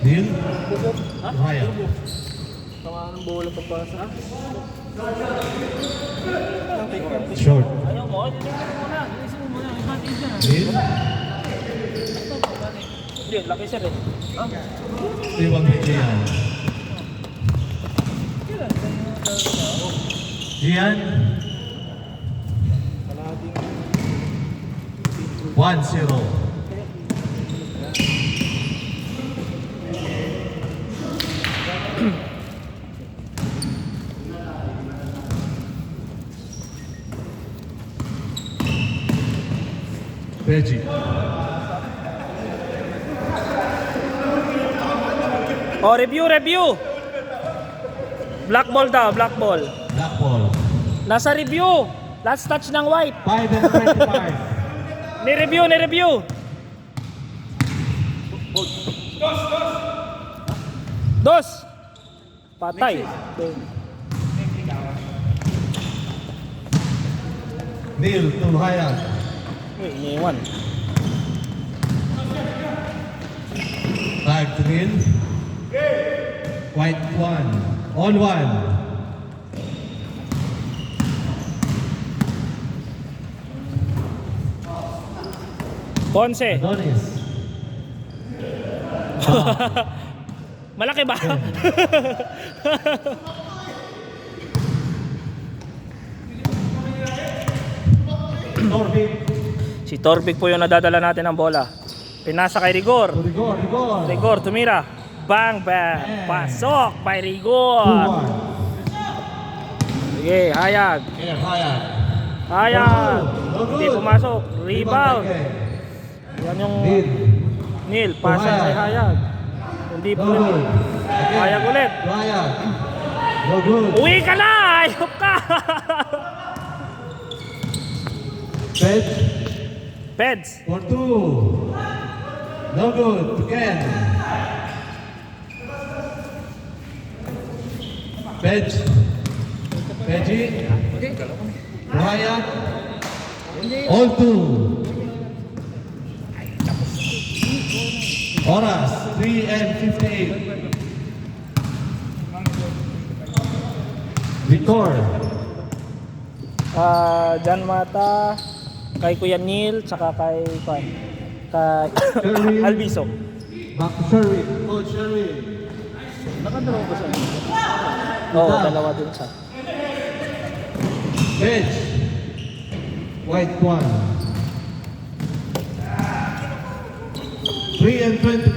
Neil. Raya. Tama ng bola pagpasa. Short. Ayaw mo, ilisin mo muna. Ilisin mo muna. Advantage yan. Neil. Hindi, laki sir eh. Iwang Gian. Gian. 1-0. Reggie. Oh, review. Black ball daw, black ball. Black ball. Nasa review. Last touch ng white. 5 and 25. Ni-review. Dos. Patay. Neil to Raya. Iniwan. 5 to Neil. White 1. On 1. Ponce. Adonis. Malaki ba? Torvik. Si Torvik po yung nadadala natin ng bola. Pinasa kay Rigor. Rigor. Rigor, tumira. Bang, bang. Pasok by Rigor. 2-1. Sige, hayag. Air Hayag. Hayag. No good. Hindi pumasok. Rebound. Yan yung Neil. Neil. Pasa Hayag. kay Hayag. Hindi po. No good. Hayag ulit. Hayag. No good. Uwi ka na! Ayok ka! Ped. Peds. For 2. No good. Again. Ped. Peggy. Raya. All 2. Oras 3 and 58. Victor. Jan Mata, kay Kuya Neil, tsaka kay Sherwin. Albiso. Back to Sherwin. Coach Sherwin. Nakadalawa ba siya? Oo, dalawa din siya. Ped. White 1. 3 and 25.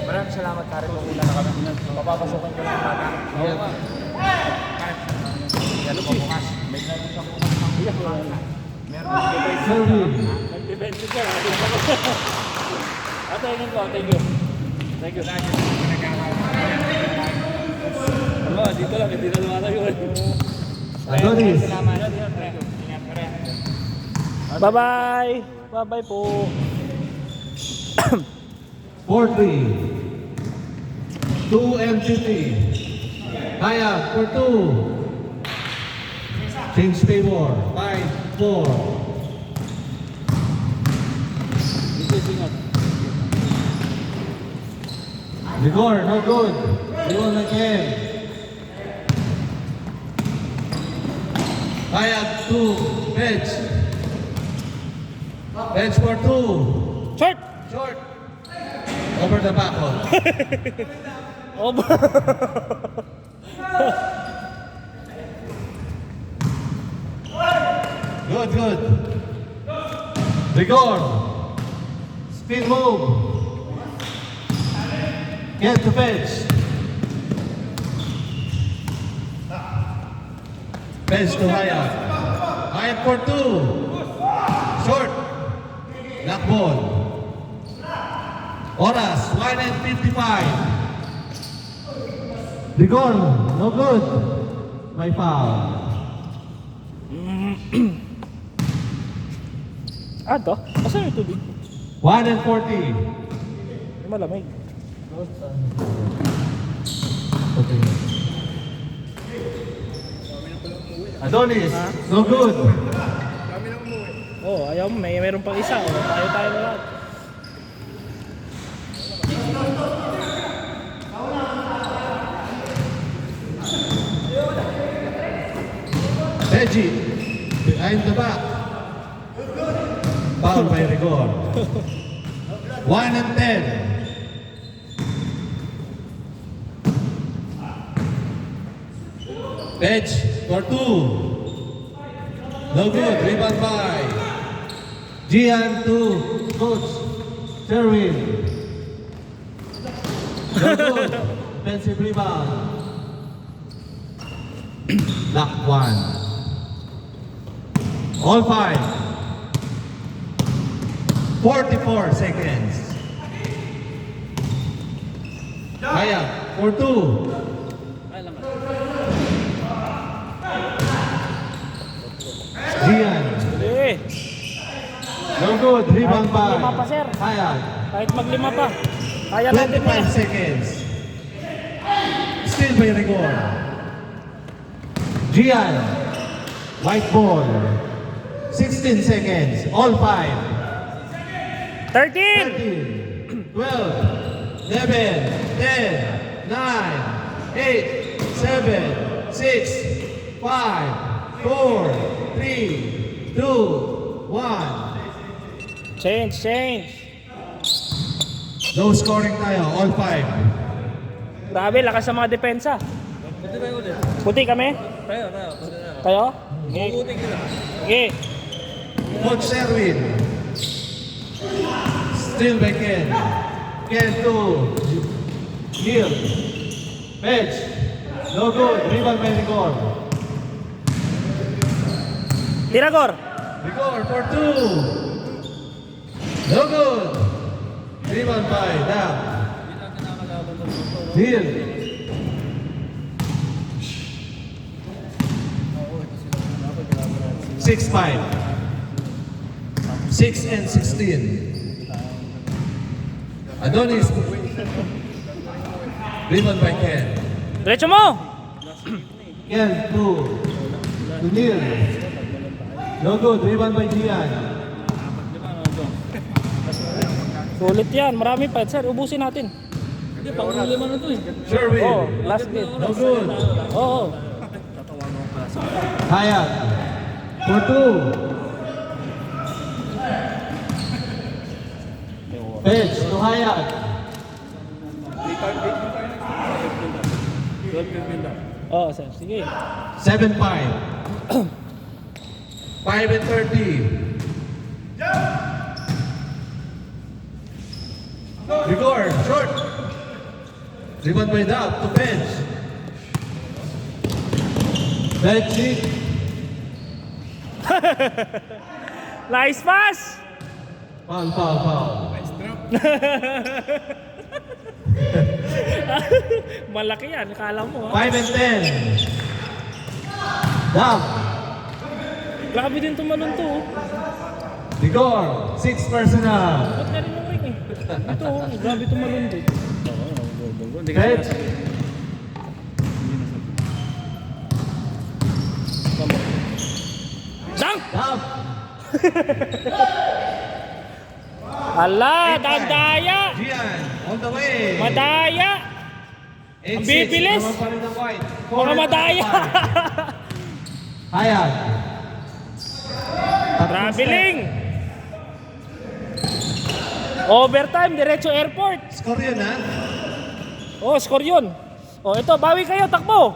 Maraming salamat Karen kung una na kami. Papapasukan ko lang bata. Oo nga. Yan po bukas. May meron siyang bukas ng bukas. Meron Sherwin. nag-event siya. Thank you. Thank you. Ano, dito lang. Hindi na lumata yun. Adonis. Bye-bye. Bye-bye po. 4-3. 2 MTT. Hayag for 2. Change favor. 5-4. Rigor, no good. Rigor again. Hayag 2. Bench. Bench for 2. Short! Short. Over the backbone. Over. Good. Rigor. Speed move. Get to bench. Bench to Hayag. Hayag for 2. Short. Black ball. Oras, 1 and 55. Rigor, no good. May foul. To? Asan yung tubig? 1 and 40. May malamig. Okay. Adonis, no good. Ayaw mo. Meron pang isa. Tayo na lahat. Reggie, behind the back. Foul by Rigor. 1 and 10. Bench for 2. No good. Rebound by Gian to Coach Sherwin. No good. Defensive rebound. Lock 1. All 5. 44 seconds. Kaya for 2. Gian. Eh, No good. Rebound by Lima pa, sir. Kaya. kahit maglima pa. Kaya natin 25 yan. seconds. Still by Rigor. Gian. White ball. 16 seconds. All 5. 13! 13, 12, 11, 10, 9, 8, 7, 6, 5, 4, 3, 2, 1. Change. No scoring tayo, all 5. Grabe, lakas sa mga depensa. Puti kami? Kayo? Okay. Coach Sherwin. Still by Ken. Ken to Neil. Bench. No good. Rebound by Rigor. Tiragor. Rigor for 2. No good. Rebound by Dab. Neil. Six, 5. 6 and 16. Adonis. Rebound by Ken. Diretso mo! Ken to Neil. No good. Rebound by Gian. Sulit yan. Marami pa. Sir, ubusin natin. Sherwin. Oh, last bit. No good. Oo. Hayat. For 2. Bench to Hayat. Oo, sir. Sige. 7-5. 5 and 30. Rigor, short. Rebound by Dab to bench. Bench it. Nice pass! Foul. Malaki yan. Kala mo. 5 and 10. Dab. Grabe din tumalon to. Rigor, 6 personal. Ba't na rin yung ring eh? Ito, grabe tumalon din. Bench. Dunk! Dab. Ala, dagdaya! Gian, on the way. Madaya! 8-6, Ang bibilis. naman pa rin ang white. Mga madaya! Hayat. Traveling! Overtime, diretso airport. Score yun, ha? Oh, score yun. Oh, ito, bawi kayo, takbo.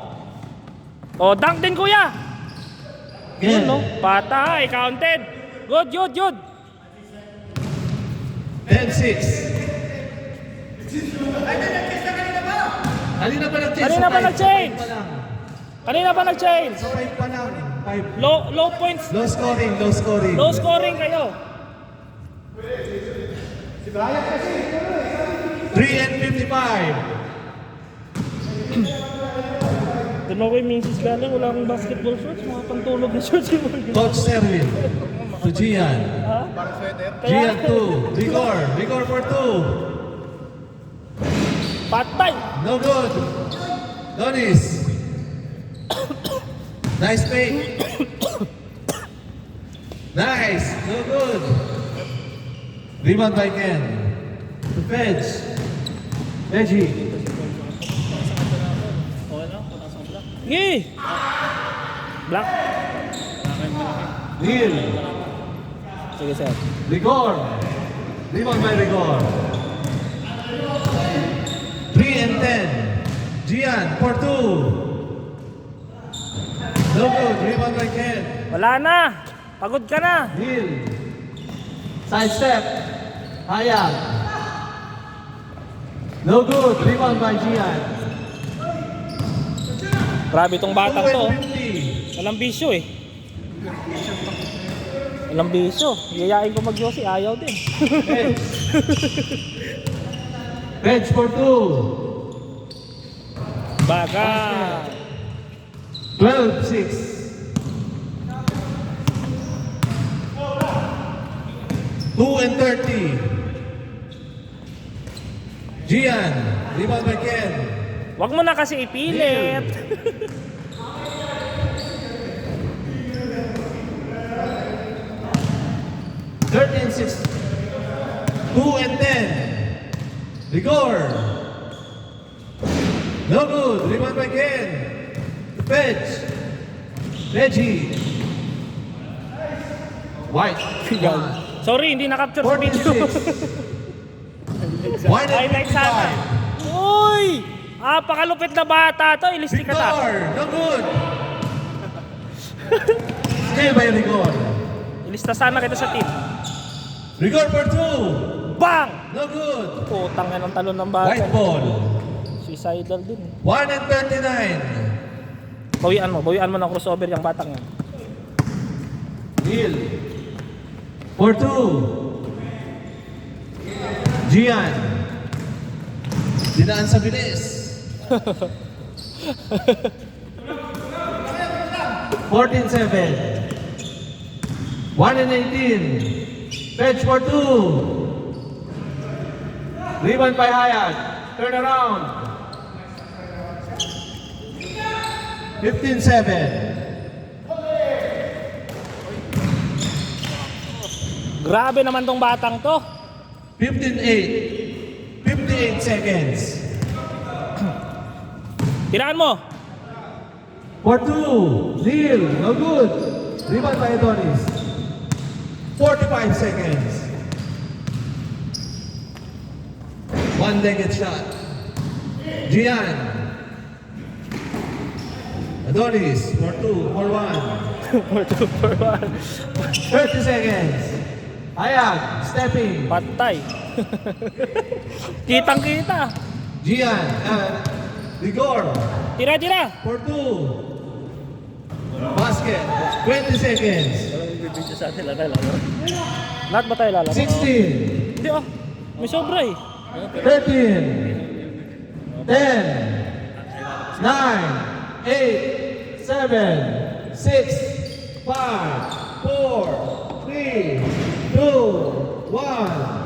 Oh, dunk din kuya. Yun, no? Patay, counted. Good. 10-6. Kanina pa nag-change. Kanina pa nag-change. Kanina pa nag-change. Sa 5 pa lang. 5. Low points. Low scoring. Low scoring kayo. 3 and 55. Doon ako yung Mrs. galing, wala akong basketball shorts. Mga pantulog na shorts yung mga ganun. Coach Serwin. To Gian. Ha? Gian 2. Rigor for 2. Patay. No good. Donis. Nice fake. Nice. No good. Rebound by Ken. To Fedge. Reggie. Sige. Black. Neil. Sige, sir. Rigor. Rebound by Rigor. 3 and 10. Gian for 2. No good. Rebound by Ken. Wala na. Pagod ka na. Neil. Side step. Hayag. No good. Rebound by Gian. Grabe tong batang to. 2 and 50. Walang bisyo eh. Walang bisyo. Yayain ko mag-Yossi, ayaw din. Bench. Bench for 2. Baga. 12-6. 2 and 30. Gian. Rebound by Ken. Wag mo na kasi ipilit. Thirteen 6. 2 and 10. Rigor. No good. Rebound by Ken. Bench. Reggie. White. Sorry, hindi na-capture sa video. 46. 1 and Highlight sana. 55. Uy! Pakalupit na bata to. Ilistik ka ta. Rigor. No good. Stay by Rigor. Ilista sana kita sa team. Rigor for 2. Bang! No good. Putang yan ang talon ng bata. White ball. Suicidal din. 1 and 39. Bawian mo ng crossover yung batang yan. Neil. For 2. Gian. Dinaan sa bilis. 14-7. 1 and 18. Bench for 2. Rebound by Hayat. Turn around. 15-7. Grabe naman tong batang to. 15-8. 58 seconds. Tiraan mo. For 2. Neil. No good. Rebound by Adonis. 45 seconds. One-legged shot. Gian. Adonis. For 2. For 1. 30 seconds. Hayag. Stepping. Patay. Kitang-kita. Gian. Rigor. Tira. For 2. Basket. 20 seconds. Lahat ba tayo lalaro? 16. Hindi ah. May sobra eh. 13, 10, 9, 8, 7, 6, 5, 4, 3, 2, 1.